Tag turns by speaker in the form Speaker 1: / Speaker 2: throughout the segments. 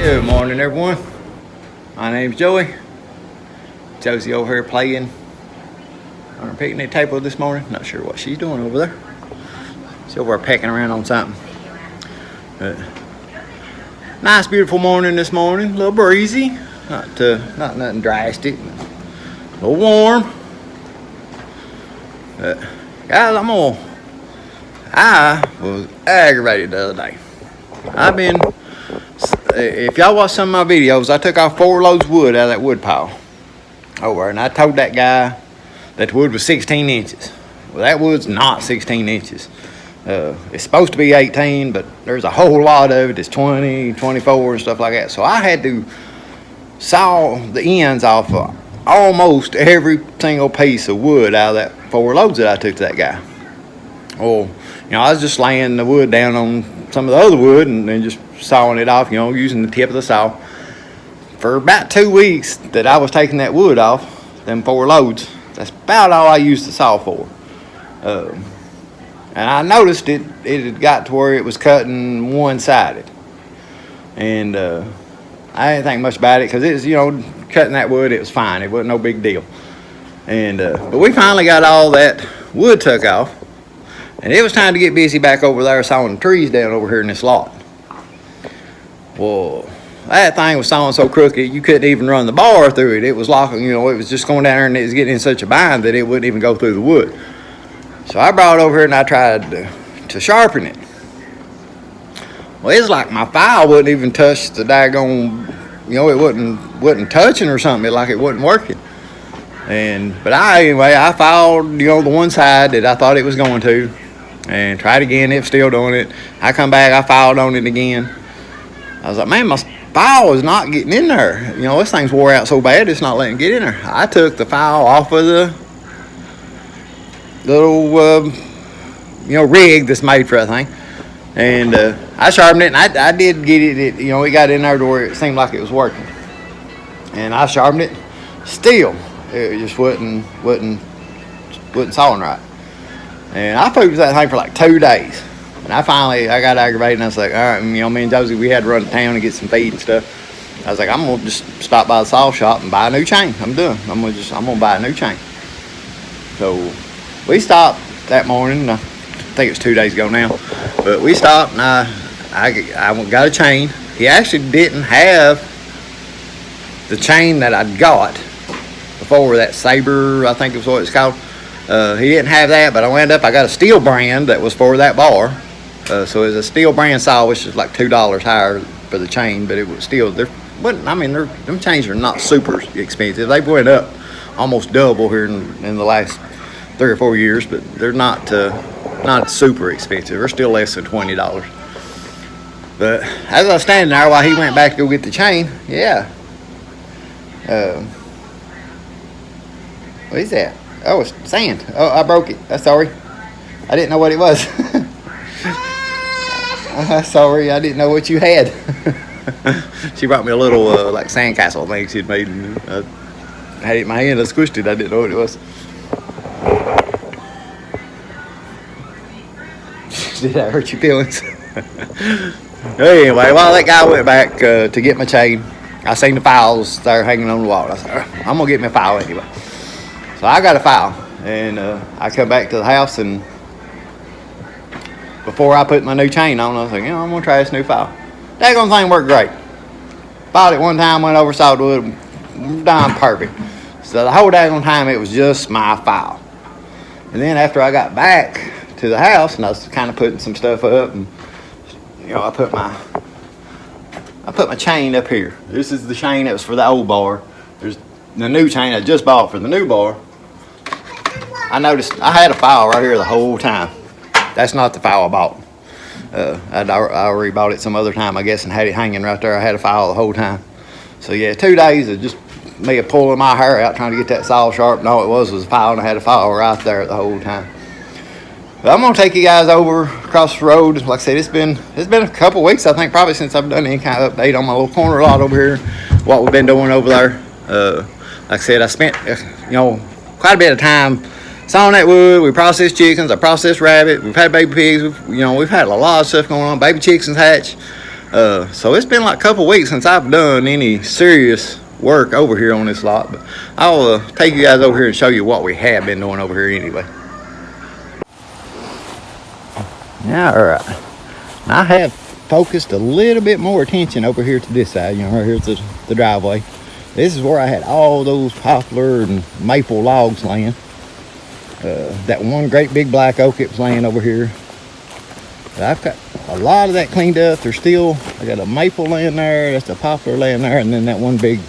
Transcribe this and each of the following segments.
Speaker 1: Good morning, everyone. My name's Joey. Josie over here playing on her picnic table this morning. Not sure what she's doing over there. She's over there pecking around on something. But nice, beautiful morning this morning. A little breezy. Not nothing drastic. A little warm. But guys, I was aggravated the other day. If y'all watch some of my videos, I took off 4 loads of wood out of that wood pile over, and I told that guy that the wood was 16 inches. Well, that wood's not 16 inches. It's supposed to be 18, but there's a whole lot of it that's 20, 24, and stuff like that. So I had to saw the ends off of almost every single piece of wood out of that 4 loads that I took to that guy. Well, I was just laying the wood down on some of the other wood and then just sawing it off, using the tip of the saw. For about 2 weeks that I was taking that wood off, them 4 loads, that's about all I used the saw for. And I noticed it had got to where it was cutting one-sided. And I didn't think much about it because it was, cutting that wood, it was fine. It wasn't no big deal. And but we finally got all that wood took off. And it was time to get busy back over there sawing the trees down over here in this lot. Well, that thing was sawing so crooked you couldn't even run the bar through it. It was locking, it was just going down there and it was getting in such a bind that it wouldn't even go through the wood. So I brought it over here and I tried to sharpen it. Well, it's like my file wouldn't even touch the daggone, it wasn't touching or something, like it wasn't working. But I filed, the one side that I thought it was going to, and tried again. It was still doing it. I come back, I filed on it again. I was like, man, my file is not getting in there. This thing's wore out so bad, it's not letting it get in there. I took the file off of the little, rig that's made for that thing, and I sharpened it, and I did get it. It got in there to where it seemed like it was working, and I sharpened it. Still, it just wasn't sawing right. And I focused that thing for like 2 days. And I got aggravated and I was like, all right, me and Josie, we had to run to town and get some feed and stuff. I was like, I'm gonna just stop by the saw shop and buy a new chain. I'm gonna buy a new chain. So we stopped that morning. I think it was 2 days ago now. But we stopped and I got a chain. He actually didn't have the chain that I got before, that Saber, I think is what it's called. He didn't have that, but I got a steel brand that was for that bar. So it was a steel brand saw, which is like $2 higher for the chain, but it was still, them chains are not super expensive. They've went up almost double here in the last 3 or 4 years, but they're not super expensive. They're still less than $20. But as I was standing there while he went back to go get the chain, what is that? Oh, it's sand. Oh, I broke it. I'm sorry. I didn't know what it was. Sorry, I didn't know what you had. She brought me a little like sandcastle thing she'd made. And I had it in my hand. I squished it. I didn't know what it was. Did that hurt your feelings? Anyway, while that guy went back to get my chain, I seen the files there hanging on the wall. I said, I'm going to get me a file anyway. So I got a file, and I come back to the house, and before I put my new chain on, I was like, I'm going to try this new file. That thing worked great. Bought it one time, went over, sawed wood, done perfect. So the whole daggone time, it was just my file. And then after I got back to the house, and I was kind of putting some stuff up, and I put my chain up here. This is the chain that was for the old bar. There's the new chain I just bought for the new bar. I noticed I had a file right here the whole time. That's not the file I bought. I already bought it some other time, I guess, and had it hanging right there. I had a file the whole time. So yeah, 2 days of just me pulling my hair out trying to get that saw sharp, and all it was a file, and I had a file right there the whole time. But I'm gonna take you guys over across the road. Like I said, it's been a couple weeks, I think, probably since I've done any kind of update on my little corner lot over here, what we've been doing over there. Like I said, I spent quite a bit of time sawing that wood. We processed chickens. I processed rabbit. We've had baby pigs. We've had a lot of stuff going on. Baby chickens hatch. So it's been like a couple weeks since I've done any serious work over here on this lot, but I'll take you guys over here and show you what we have been doing over here anyway. Yeah, all right. I have focused a little bit more attention over here to this side, right here to the driveway. This is where I had all those poplar and maple logs laying. That one great big black oak it was laying over here. I've got a lot of that cleaned up. I got a maple laying there, that's a poplar laying there, and then that one big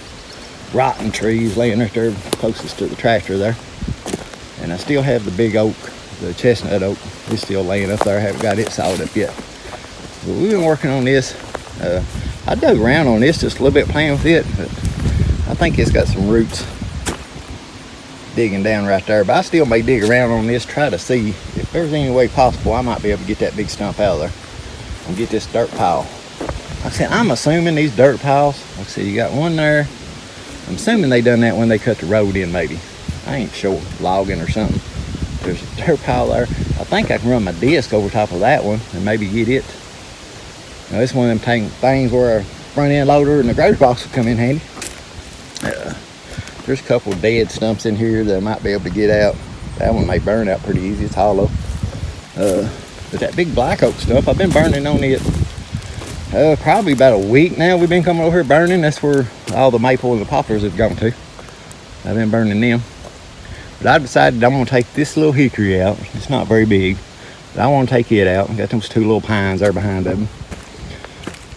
Speaker 1: rotten tree is laying right there closest to the tractor there. And I still have the big oak, the chestnut oak, it's still laying up there. I haven't got it sawed up yet. But we've been working on this. I dug around on this just a little bit playing with it, but I think it's got some roots digging down right there, but I still may dig around on this, try to see if there's any way possible I might be able to get that big stump out of there and get this dirt pile. Like I said, I'm assuming these dirt piles, like I said, you got one there. I'm assuming they done that when they cut the road in, maybe. I ain't sure, logging or something. There's a dirt pile there. I think I can run my disc over top of that one and maybe get it. Now, this one of them things where a front end loader and the grocery box will come in handy. There's a couple of dead stumps in here that I might be able to get out. That one may burn out pretty easy, it's hollow. But that big black oak stump, I've been burning on it probably about a week now. We've been coming over here burning. That's where all the maple and the poplars have gone to. I've been burning them. But I decided I'm gonna take this little hickory out. It's not very big, but I wanna take it out. I got those two little pines there behind them.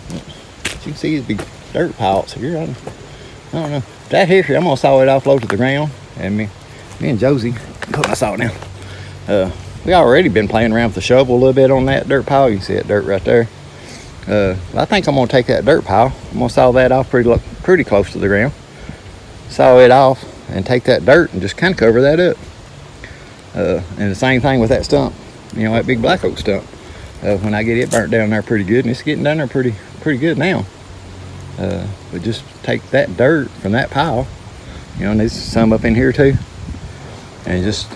Speaker 1: But you can see these big dirt piles here. I don't know. That hickory, I'm gonna saw it off low to the ground, and me and Josie put my saw down. We already been playing around with the shovel a little bit on that dirt pile. You can see that dirt right there. I think I'm gonna take that dirt pile. I'm gonna saw that off pretty close to the ground. Saw it off and take that dirt and just kind of cover that up. And the same thing with that stump. That big black oak stump. When I get it burnt down there pretty good, and it's getting down there pretty good now. But just take that dirt from that pile, and there's some up in here too, and just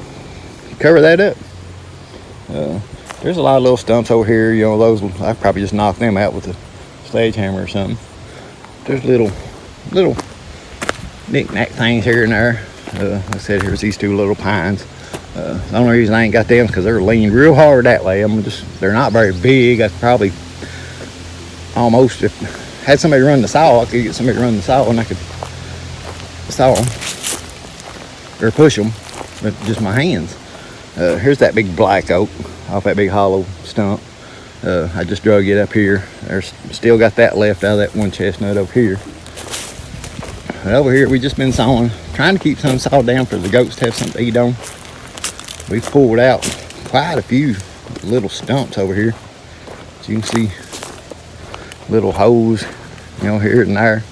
Speaker 1: cover that up. There's a lot of little stumps over here, those I probably just knock them out with a sledgehammer or something. There's little knick-knack things here and there. Like I said, here's these two little pines. The only reason I ain't got them is because they're leaned real hard that way. They're not very big. I could probably almost, if had somebody run the saw, I could get somebody to run the saw and I could saw them or push them with just my hands. Here's that big black oak off that big hollow stump. I just drug it up here. There's still got that left out of that one chestnut over here. And over here we just been sawing, trying to keep some sawed down for the goats to have something to eat on. We've pulled out quite a few little stumps over here. As you can see, little holes, here and there,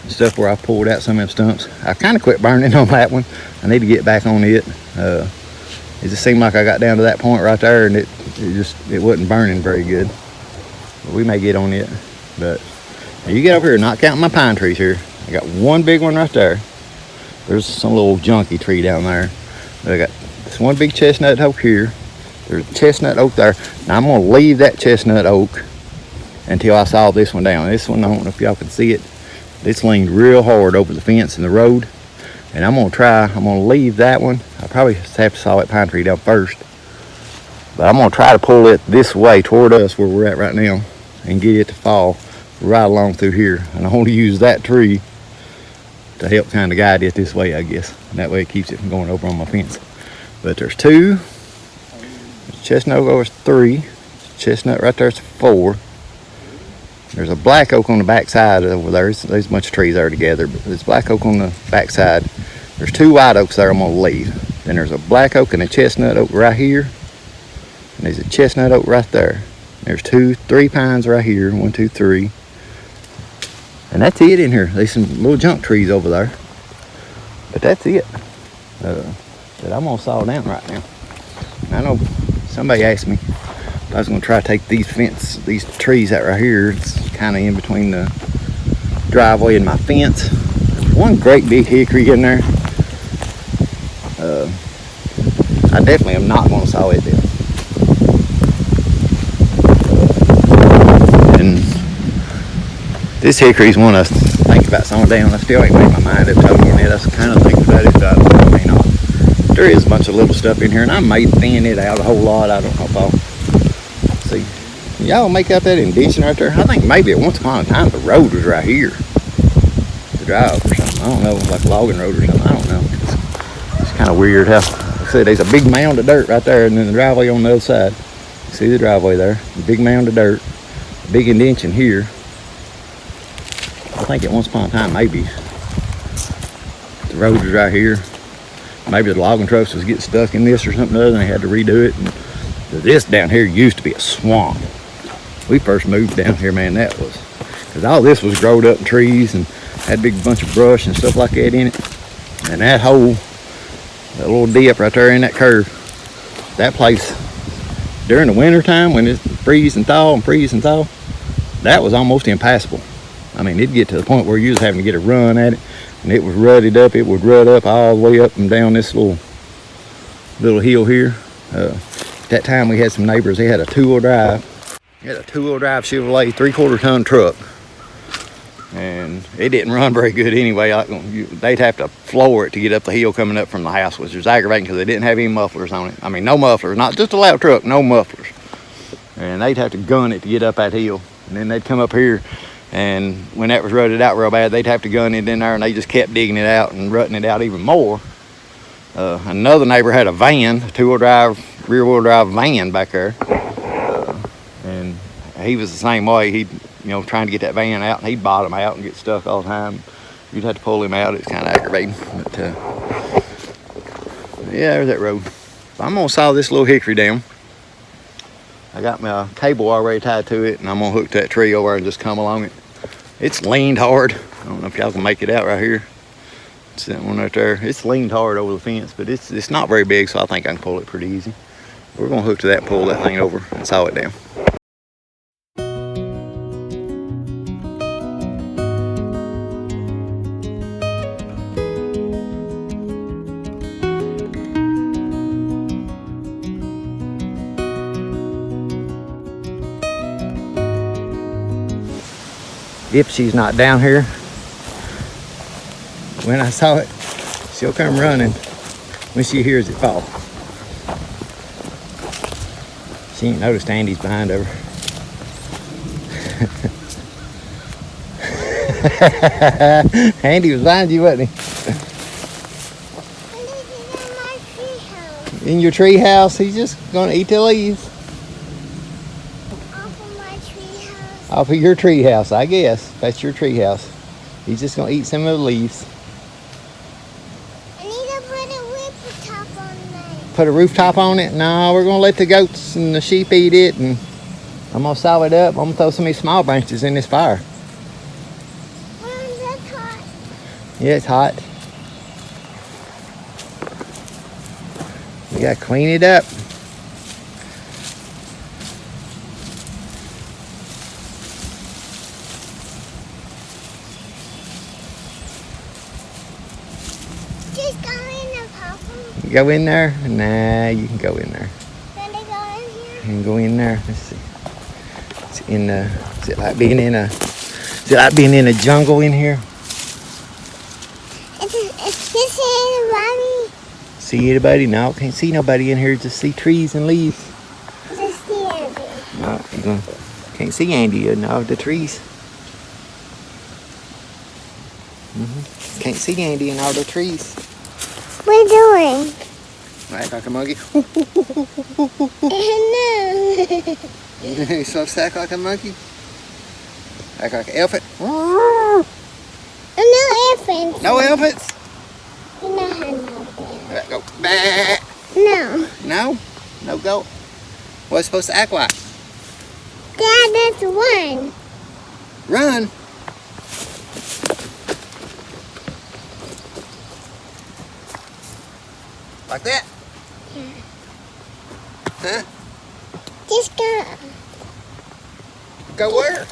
Speaker 1: and stuff where I pulled out some of them stumps. I kind of quit burning on that one. I need to get back on it. It just seemed like I got down to that point right there, and it wasn't burning very good. But we may get on it. But you get over here, not counting my pine trees here. I got one big one right there. There's some little junky tree down there. But I got this one big chestnut oak here. There's a chestnut oak there. Now I'm gonna leave that chestnut oak until I saw this one down. This one, I don't know if y'all can see it. It's leaned real hard over the fence and the road. And I'm gonna leave that one. I probably have to saw that pine tree down first. But I'm gonna try to pull it this way toward us where we're at right now and get it to fall right along through here. And I want to use that tree to help kind of guide it this way, I guess. And that way it keeps it from going over on my fence. But there's two. Chestnut oak over 3. Chestnut right there's 4. There's a black oak on the back side over there. There's a bunch of trees there together, but there's black oak on the back side. There's 2 white oaks there I'm gonna leave. Then there's a black oak and a chestnut oak right here. And there's a chestnut oak right there. There's 3 pines right here. 1, 2, 3. And that's it in here. There's some little junk trees over there. But that's it. That I'm gonna saw down right now. I know somebody asked me if I was gonna try to take these trees out right here. It's kind of in between the driveway and my fence. One great big hickory in there. I definitely am not gonna saw it down. And This hickory's one I think about sawing down. I still ain't made my mind up totally yet. I was kind of thinking about it, but I may not. There is a bunch of little stuff in here, and I may thin it out a whole lot. I don't know if I'll see. Y'all make out that indention right there? I think maybe at once upon a time the road was right here. The drive or something. I don't know, like a logging road or something. I don't know. It's kind of weird how, like I said, there's a big mound of dirt right there, and then the driveway on the other side. See the driveway there? A big mound of dirt. A big indention here. I think at once upon a time maybe the road was right here. Maybe the logging trucks was getting stuck in this or something other, and they had to redo it. And this down here used to be a swamp. We first moved down here, man, that was, because all this was growed up in trees and had a big bunch of brush and stuff like that in it. And that hole, that little dip right there in that curve, that place, during the winter time when it freeze and thaw, that was almost impassable. I mean, it'd get to the point where you was having to get a run at it, and it was rutted up. It would rut up all the way up and down this little hill here. At that time, we had some neighbors. They had a two-wheel drive. They had a two-wheel drive Chevrolet 3/4 ton truck, and it didn't run very good anyway. They'd have to floor it to get up the hill coming up from the house, which was aggravating because they didn't have any mufflers on it. I mean, no mufflers, not just a loud truck, no mufflers. And they'd have to gun it to get up that hill, and then they'd come up here. And when that was rutted out real bad, they'd have to gun it in there, and they just kept digging it out and rutting it out even more. Another neighbor had a van, a two-wheel drive, rear-wheel drive van back there. And he was the same way. He'd, trying to get that van out, and he'd bottom out and get stuck all the time. You'd have to pull him out. It's kind of aggravating. But, yeah, there's that road. I'm going to saw this little hickory down. I got my cable already tied to it, and I'm going to hook that tree over and just come along it. It's leaned hard. I don't know if y'all can make it out right here. It's that one right there. It's leaned hard over the fence, but it's not very big, so I think I can pull it pretty easy. We're going to hook to that and pull that thing over and saw it down. If she's not down here, when I saw it, she'll come running when she hears it fall. She ain't noticed Andy's behind her. Andy was behind you, wasn't he? In your tree house, he's just gonna eat the leaves. Off of your tree house, I guess. That's your tree house. He's just gonna eat some of the leaves.
Speaker 2: I need to put a rooftop on it.
Speaker 1: Put a rooftop on it? No, we're gonna let the goats and the sheep eat it, and I'm gonna saw it up. I'm gonna throw some of these small branches in this fire.
Speaker 2: That's hot.
Speaker 1: Yeah, it's hot. You gotta clean it up.
Speaker 2: Just go in there, Papa.
Speaker 1: You go in there? Nah, you can go in there.
Speaker 2: Can they go in here?
Speaker 1: You can go in there. Let's see. It's in the. Is it like being in a jungle in here?
Speaker 2: It's just anybody.
Speaker 1: See anybody? No, can't see nobody in here. Just see trees and leaves.
Speaker 2: Just see Andy.
Speaker 1: No, can't see Andy in all the trees. Can't see Andy in all the trees.
Speaker 2: What are you doing?
Speaker 1: Act like a monkey.
Speaker 2: No.
Speaker 1: You supposed to act like a monkey? Act like an elephant?
Speaker 2: No elephants.
Speaker 1: No elephants?
Speaker 2: You know how to
Speaker 1: Go. Bah.
Speaker 2: No.
Speaker 1: No? No go. What's it supposed to act like?
Speaker 2: Dad, that's one.
Speaker 1: Run. Like that?
Speaker 2: Yeah.
Speaker 1: Huh?
Speaker 2: Just go.
Speaker 1: Go where?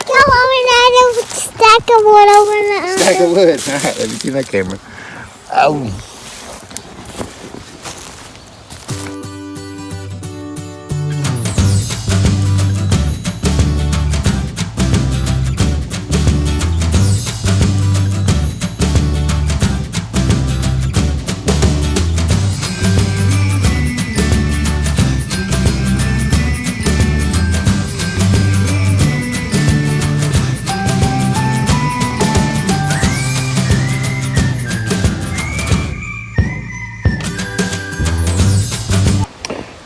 Speaker 2: Go over that stack of wood over there.
Speaker 1: Stack of wood. All right, let me see that camera. Oh.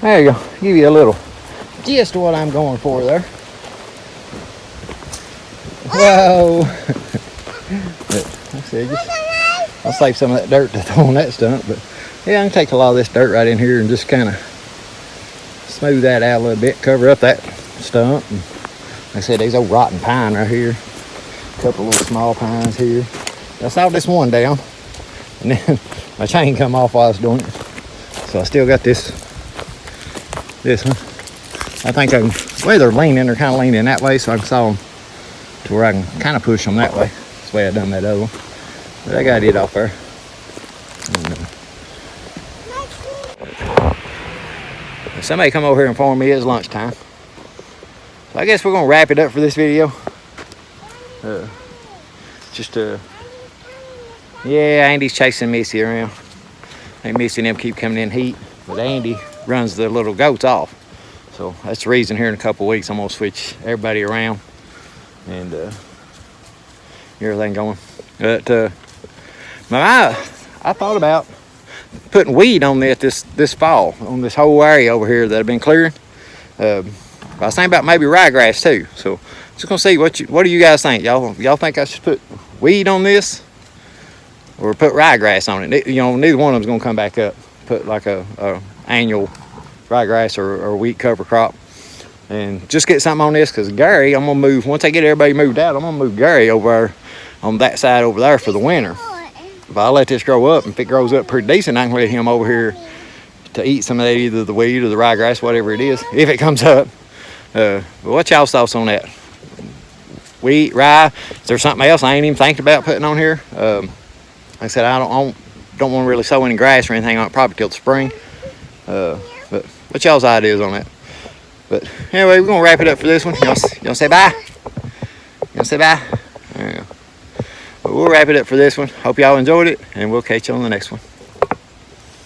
Speaker 1: There you go. Give you a little gist of what I'm going for there. Whoa. But, like I said, I'll save some of that dirt to throw on that stump. But yeah, I can take a lot of this dirt right in here and just kind of smooth that out a little bit, cover up that stump. And like I said, there's old rotten pine right here. A couple little small pines here. I sawed this one down, and then my chain come off while I was doing it. So I still got this one. I think I can, the way they're leaning, kind of leaning that way, so I can saw them to where I can kind of push them that way. That's the way I done that other one. But I got it off there. And, somebody come over here and inform me it's lunchtime. So I guess we're gonna wrap it up for this video. Yeah, Andy's chasing Missy around. I think Missy and them keep coming in heat, but Andy runs the little goats off. So that's the reason here in a couple of weeks I'm gonna switch everybody around and get everything going. But I thought about putting weed on this fall on this whole area over here that I've been clearing. I was thinking about maybe ryegrass too. So just gonna see what do you guys think? Y'all think I should put weed on this or put ryegrass on it? You know, neither one of them's gonna come back up. Put like a annual ryegrass or wheat cover crop, and just get something on this, because Gary, I'm gonna move once I get everybody moved out. I'm gonna move Gary over on that side over there for the winter. But I'll let this grow up, and if it grows up pretty decent, I can let him over here to eat some of that, either the weed or the ryegrass, whatever it is, if it comes up. But what's y'all's thoughts on that? Wheat, rye? Is there something else I ain't even thinking about putting on here? Like I said, I don't want to really sow any grass or anything on it, probably till the spring. But what's y'all's ideas on that? But anyway, we're gonna wrap it up for this one. Y'all say bye. Y'all say bye. There you go. But we'll wrap it up for this one. Hope y'all enjoyed it, and we'll catch you on the next one.